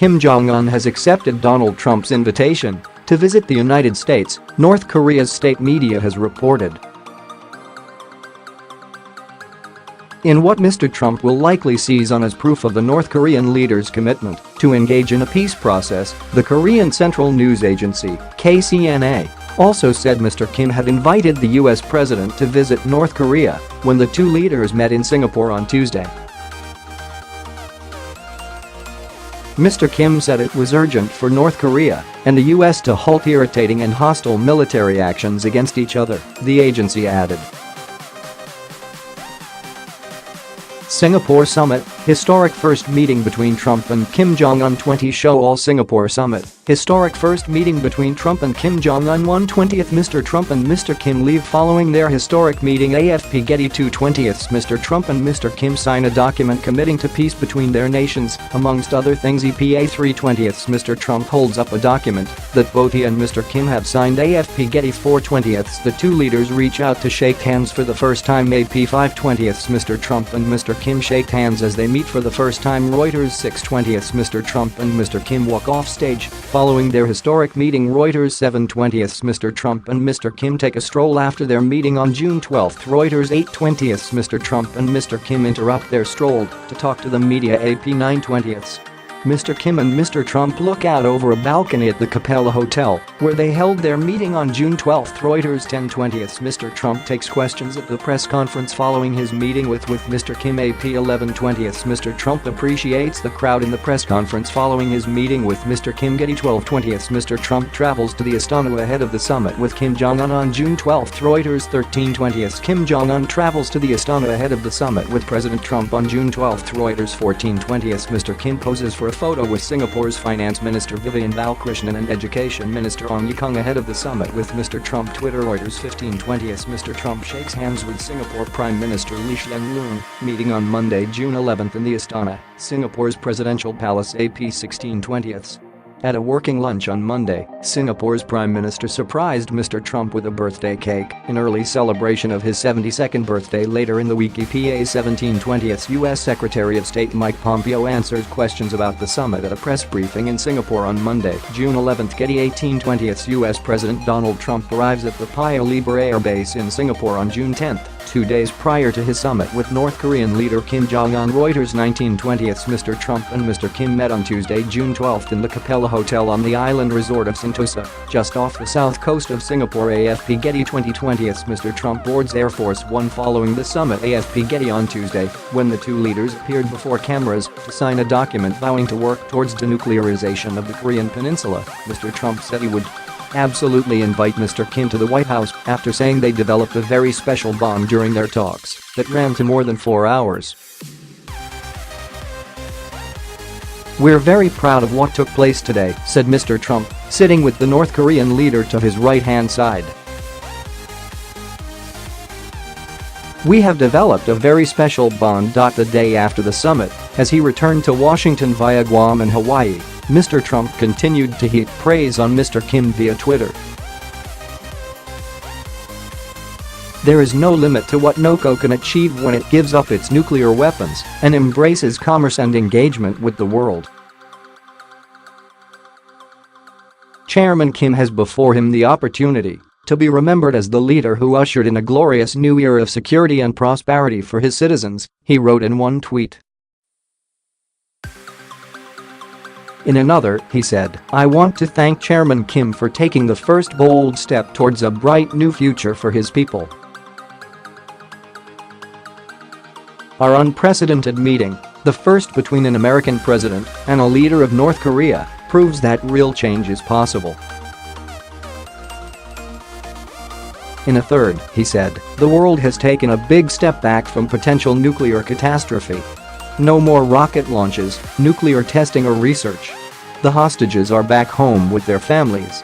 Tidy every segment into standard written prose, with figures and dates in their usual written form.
Kim Jong-un has accepted Donald Trump's invitation to visit the United States, North Korea's state media has reported. In what Mr. Trump will likely seize on as proof of the North Korean leader's commitment to engage in a peace process, the Korean Central News Agency, KCNA, also said Mr. Kim had invited the U.S. president to visit North Korea when the two leaders met in Singapore on Tuesday. Mr. Kim said it was urgent for North Korea and the U.S. to halt irritating and hostile military actions against each other, the agency added. Singapore Summit, historic first meeting between Trump and Kim Jong-un. 20 Show All Singapore Summit, historic first meeting between Trump and Kim Jong-un. 1/20th Mr. Trump and Mr. Kim leave following their historic meeting. AFP Getty 2/20th Mr. Trump and Mr. Kim sign a document committing to peace between their nations, amongst other things. EPA 3/20th Mr. Trump holds up a document that both he and Mr. Kim have signed. AFP Getty 4/20th The two leaders reach out to shake hands for the first time. AP 5/20th Mr. Trump and Mr. Kim shake hands as they meet for the first time. Reuters 6/20th Mr. Trump and Mr. Kim walk off stage following their historic meeting. Reuters 7/20th Mr. Trump and Mr. Kim take a stroll after their meeting on June 12. Reuters 8/20th Mr. Trump and Mr. Kim interrupt their stroll to talk to the media. AP 9/20th Mr. Kim and Mr. Trump look out over a balcony at the Capella Hotel, where they held their meeting on June 12. Reuters 10/20th Mr. Trump takes questions at the press conference following his meeting with Mr. Kim. AP 11/20th Mr. Trump appreciates the crowd in the press conference following his meeting with Mr. Kim. Getty 12/20th Mr. Trump travels to the Astana ahead of the summit with Kim Jong-un on June 12. Reuters 13/20th Kim Jong-un travels to the Astana ahead of the summit with President Trump on June 12. Reuters 14/20th Mr. Kim poses for a photo with Singapore's Finance Minister Vivian Balakrishnan and Education Minister Ong Ye Kung ahead of the summit with Mr. Trump. Twitter. Reuters 15/20th Mr. Trump shakes hands with Singapore Prime Minister Lee Hsien Loong, meeting on Monday, June 11 in the Astana, Singapore's presidential palace. AP 16/20th At a working lunch on Monday, Singapore's Prime Minister surprised Mr. Trump with a birthday cake in early celebration of his 72nd birthday. Later in the week. EPA 17/20th U.S. Secretary of State Mike Pompeo answers questions about the summit at a press briefing in Singapore on Monday, June 11. Getty 18/20th U.S. President Donald Trump arrives at the Paya Lebar Air Base in Singapore on June 10, 2 days prior to his summit with North Korean leader Kim Jong-un. Reuters 19/20th Mr. Trump and Mr. Kim met on Tuesday, June 12 in the Capella Hotel on the island resort of Sentosa, just off the south coast of Singapore. AFP Getty 20/20th Mr. Trump boards Air Force One following the summit. AFP Getty on Tuesday, when the two leaders appeared before cameras to sign a document vowing to work towards denuclearization of the Korean peninsula, Mr. Trump said he would absolutely invite Mr. Kim to the White House after saying they developed a very special bond during their talks that ran to more than 4 hours. "We're very proud of what took place today," said Mr. Trump, sitting with the North Korean leader to his right-hand side. "We have developed a very special bond." The day after the summit, as he returned to Washington via Guam and Hawaii, Mr. Trump continued to heap praise on Mr. Kim via Twitter. "There is no limit to what NOCO can achieve when it gives up its nuclear weapons and embraces commerce and engagement with the world." Chairman Kim has before him the opportunity to be remembered as the leader who ushered in a glorious new era of security and prosperity for his citizens, he wrote in one tweet. In another, he said, "I want to thank Chairman Kim for taking the first bold step towards a bright new future for his people. Our unprecedented meeting, the first between an American president and a leader of North Korea, proves that real change is possible." In a third, he said, "The world has taken a big step back from potential nuclear catastrophe. No more rocket launches, nuclear testing or research. The hostages are back home with their families."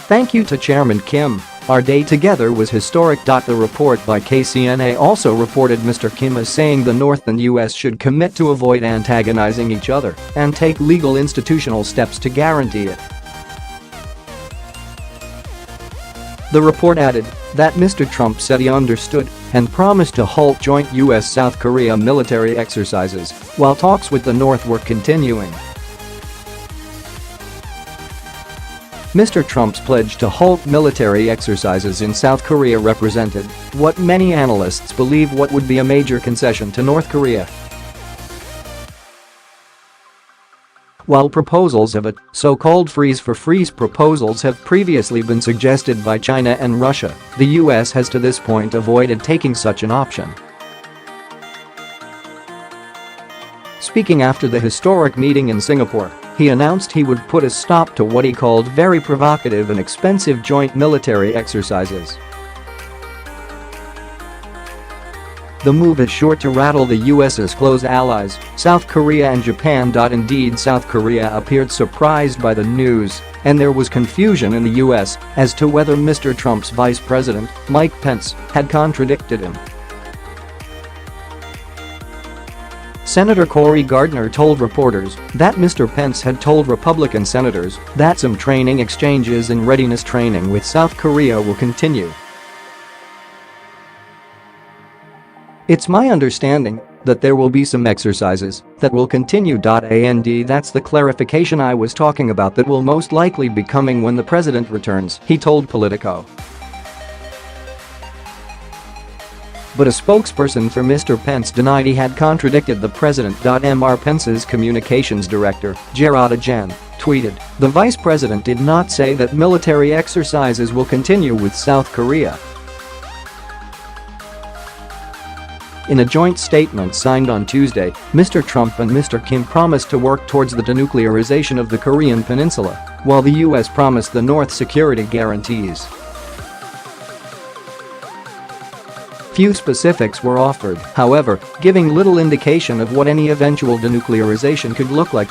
Thank you to Chairman Kim. Our day together was historic. The report by KCNA also reported Mr. Kim as saying the North and U.S. should commit to avoid antagonizing each other and take legal institutional steps to guarantee it. The report added that Mr. Trump said he understood and promised to halt joint U.S.-South Korea military exercises while talks with the North were continuing. Mr. Trump's pledge to halt military exercises in South Korea represented what many analysts believe what would be a major concession to North Korea. While proposals of a so-called freeze-for-freeze proposals have previously been suggested by China and Russia, the U.S. has to this point avoided taking such an option. Speaking after the historic meeting in Singapore, he announced he would put a stop to what he called very provocative and expensive joint military exercises. The move is sure to rattle the U.S.'s close allies, South Korea and Japan. Indeed, South Korea appeared surprised by the news, and there was confusion in the U.S. as to whether Mr. Trump's vice president, Mike Pence, had contradicted him. Senator Cory Gardner told reporters that Mr. Pence had told Republican senators that some training exchanges and readiness training with South Korea will continue. It's my understanding that there will be some exercises that will continue. And that's the clarification I was talking about that will most likely be coming when the president returns, he told Politico. But a spokesperson for Mr. Pence denied he had contradicted the president. Mr. Pence's communications director, Gerard Jen, tweeted, "The vice president did not say that military exercises will continue with South Korea." In a joint statement signed on Tuesday, Mr. Trump and Mr. Kim promised to work towards the denuclearization of the Korean peninsula, while the U.S. promised the North security guarantees. Few specifics were offered, however, giving little indication of what any eventual denuclearization could look like.